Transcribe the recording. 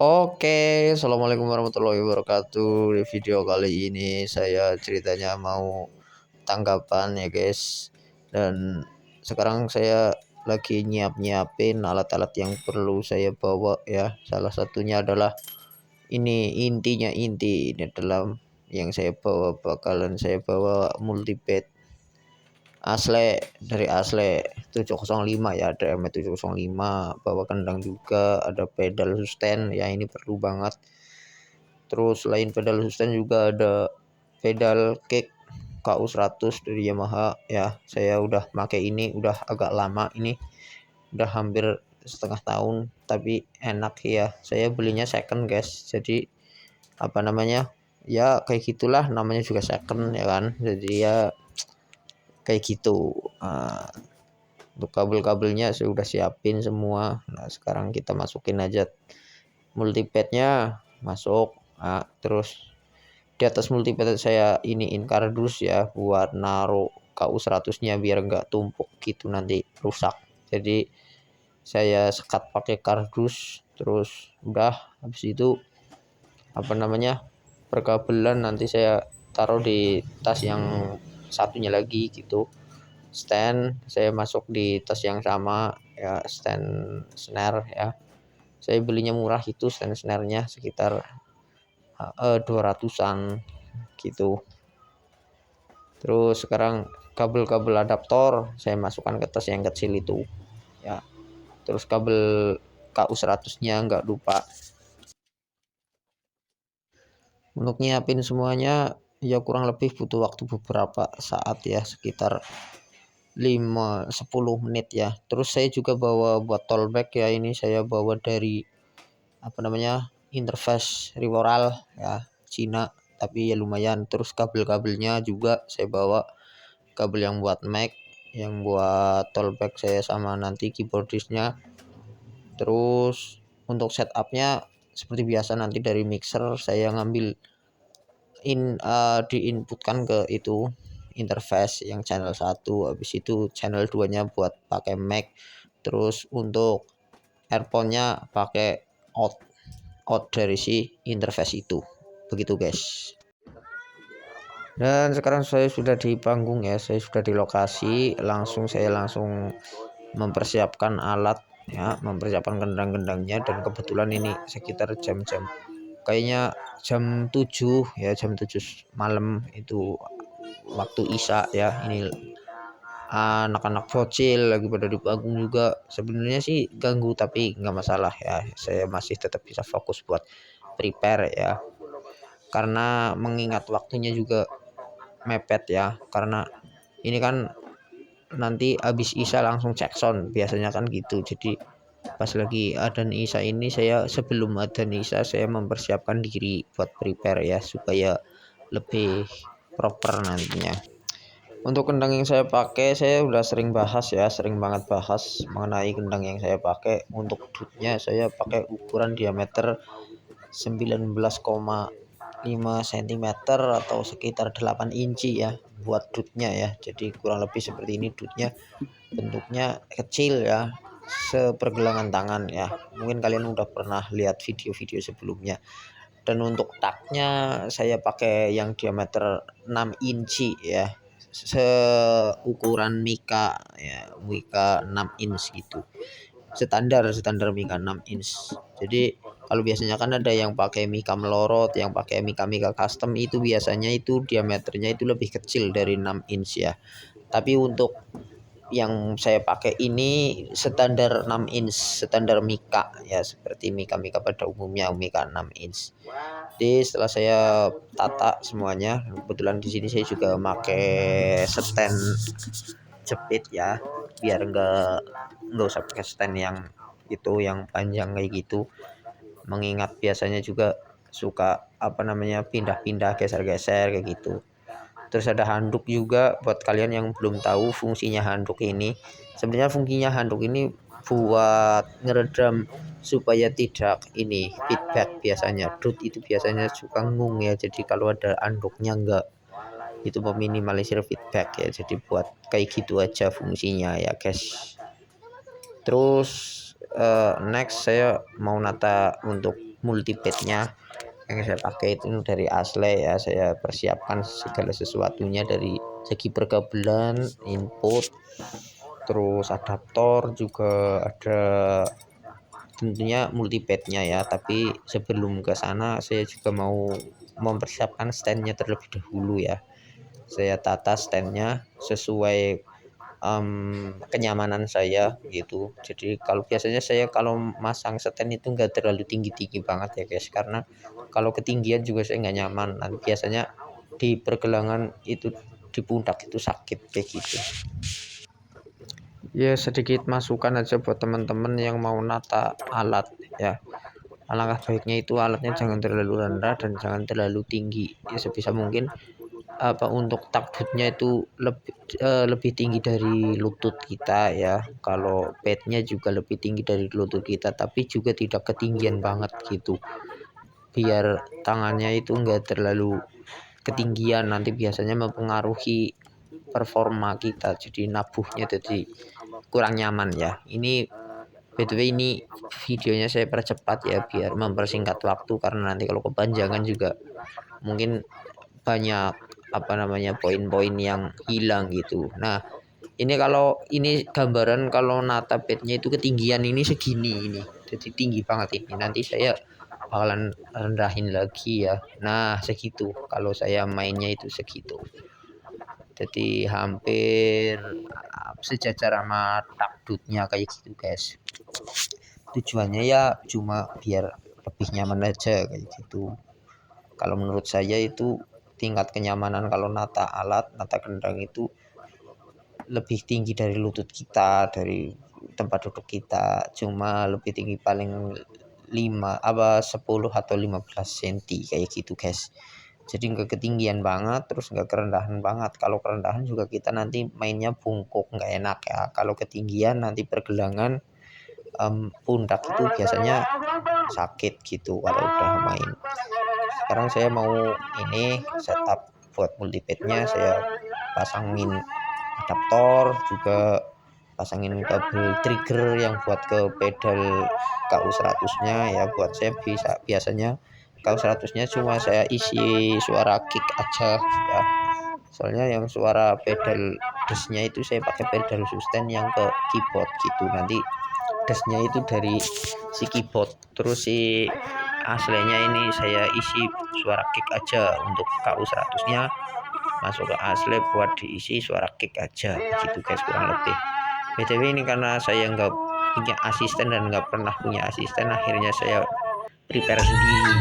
Oke, assalamualaikum warahmatullahi wabarakatuh. Di video kali ini saya ceritanya mau tanggapan ya guys. Dan sekarang saya lagi nyiapin alat-alat yang perlu saya bawa ya. Salah satunya adalah ini inti dalam yang saya bawa, bakalan saya bawa multipad Asle, dari Asle 705 ya, ada M705, bawa kendang juga, ada pedal sustain ya, ini perlu banget. Terus selain pedal sustain juga ada pedal kick KU100 dari Yamaha ya. Saya udah pakai ini udah agak lama, ini udah hampir setengah tahun, tapi enak ya. Saya belinya second guys, jadi apa namanya ya, kayak gitulah, namanya juga second ya kan, jadi ya kayak gitu. Untuk kabel-kabelnya saya udah siapin semua. Nah, sekarang kita masukin aja multipadnya, masuk. Nah, terus di atas multipad saya iniin kardus ya, buat naruh KU100-nya biar enggak tumpuk gitu nanti rusak. Jadi saya sekat pakai kardus. Terus udah, habis itu apa namanya, perkabelan nanti saya taruh di tas yang satunya lagi gitu. Stand saya masuk di tas yang sama ya, stand snare ya. Saya belinya murah itu, stand snare-nya sekitar 200-an gitu. Terus sekarang kabel-kabel adaptor saya masukkan ke tas yang kecil itu ya. Terus kabel KU100-nya nggak lupa. Untuk nyiapin semuanya ya kurang lebih butuh waktu beberapa saat ya, sekitar 5-10 menit ya. Terus saya juga bawa botol bag ya, ini saya bawa dari apa namanya, interface Rivoral ya, Cina, tapi ya lumayan. Terus kabel-kabelnya juga saya bawa, kabel yang buat mic, yang buat tote bag saya, sama nanti keyboardisnya. Terus untuk setupnya seperti biasa, nanti dari mixer saya ngambil diinputkan ke itu interface yang channel 1, habis itu channel 2 nya buat pakai mic. Terus untuk earphone-nya pakai out dari si interface itu. Begitu guys. Dan sekarang saya sudah di panggung ya, saya sudah di lokasi. Saya langsung mempersiapkan alat ya, mempersiapkan kendang-kendangnya. Dan kebetulan ini sekitar jam-jam kayaknya jam 7 ya, jam 7 malam itu waktu isya ya. Ini anak-anak bocil lagi pada di panggung juga. Sebenarnya sih ganggu, tapi nggak masalah ya, saya masih tetap bisa fokus buat prepare ya, karena mengingat waktunya juga mepet ya, karena ini kan nanti habis isya langsung cek sound biasanya kan gitu. Jadi pas lagi adzan isya ini, saya sebelum adzan isya saya mempersiapkan diri buat prepare ya, supaya lebih proper nantinya. Untuk kendang yang saya pakai, saya udah sering banget bahas mengenai kendang yang saya pakai. Untuk dutnya saya pakai ukuran diameter 19,5 cm atau sekitar 8 inci ya buat dutnya ya. Jadi kurang lebih seperti ini dutnya, bentuknya kecil ya, sepergelangan tangan ya. Mungkin kalian udah pernah lihat video-video sebelumnya. Dan untuk taknya saya pakai yang diameter 6 inci ya, seukuran Mika ya, Mika 6 inch gitu. Standar Mika 6 inch. Jadi kalau biasanya kan ada yang pakai Mika melorot, yang pakai Mika custom, itu biasanya itu diameternya itu lebih kecil dari 6 inch ya. Tapi untuk yang saya pakai ini standar 6 inch, standar Mika ya, seperti Mika pada umumnya, Mika 6 inch. Jadi setelah saya tata semuanya, kebetulan di sini saya juga pakai stand jepit ya, biar nggak usah pakai stand yang itu yang panjang kayak gitu, mengingat biasanya juga suka apa namanya, pindah-pindah, geser-geser kayak gitu. Terus ada handuk juga, buat kalian yang belum tahu fungsinya handuk ini. Sebenarnya fungsinya handuk ini buat ngeredam supaya tidak ini feedback. Biasanya dut itu biasanya suka ngung ya, jadi kalau ada handuknya enggak, itu meminimalisir feedback ya. Jadi buat kayak gitu aja fungsinya ya guys. Terus next saya mau nata untuk multipadnya yang saya pakai itu dari Asle ya. Saya persiapkan segala sesuatunya dari segi perkabelan, input, terus adaptor juga ada, tentunya multipadnya ya. Tapi sebelum ke sana saya juga mau mempersiapkan standnya terlebih dahulu ya. Saya tata standnya sesuai kenyamanan saya gitu. Jadi kalau biasanya saya kalau masang stand itu enggak terlalu tinggi-tinggi banget ya guys, karena kalau ketinggian juga saya nggak nyaman. Nanti biasanya di pergelangan itu, di pundak itu sakit kayak gitu. Ya sedikit masukan aja buat teman-teman yang mau nata alat ya. Alangkah baiknya itu alatnya jangan terlalu rendah dan jangan terlalu tinggi. Ya sebisa mungkin untuk takbutnya itu lebih tinggi dari lutut kita ya. Kalau padnya juga lebih tinggi dari lutut kita, tapi juga tidak ketinggian banget gitu, biar tangannya itu enggak terlalu ketinggian. Nanti biasanya mempengaruhi performa kita, jadi nabuhnya jadi kurang nyaman ya. Ini by the way, ini videonya saya percepat ya biar mempersingkat waktu, karena nanti kalau kepanjangan juga mungkin banyak poin-poin yang hilang gitu. Nah, ini kalau ini gambaran kalau nata bednya itu ketinggian ini segini ini. Jadi tinggi banget ini. Nanti saya bakalan rendahin lagi ya. Nah, segitu. Kalau saya mainnya itu segitu. Jadi hampir sejajar sama takdutnya kayak gitu guys. Tujuannya ya cuma biar lebih nyaman aja kayak gitu. Kalau menurut saya itu tingkat kenyamanan kalau nata alat, nata kendang itu lebih tinggi dari lutut kita, dari tempat duduk kita, cuma lebih tinggi paling 10 atau 15 cm kayak gitu guys. Jadi nggak ketinggian banget, terus nggak kerendahan banget. Kalau kerendahan juga kita nanti mainnya bungkuk, nggak enak ya. Kalau ketinggian nanti pergelangan, pundak itu biasanya sakit gitu kalau udah main. Sekarang saya mau ini setup buat multipadnya, saya pasangin adaptor, juga pasangin kabel trigger yang buat ke pedal KU100-nya ya. Buat saya biasanya KU100-nya cuma saya isi suara kick aja ya. Soalnya yang suara pedal desnya itu saya pakai pedal sustain yang ke keyboard gitu. Nanti desnya itu dari si keyboard, terus si aslinya ini saya isi suara kick aja. Untuk KU100-nya masuk ke asli buat diisi suara kick aja gitu guys, kurang lebih. BTW ini karena saya nggak punya asisten dan nggak pernah punya asisten, akhirnya saya prepare sendiri.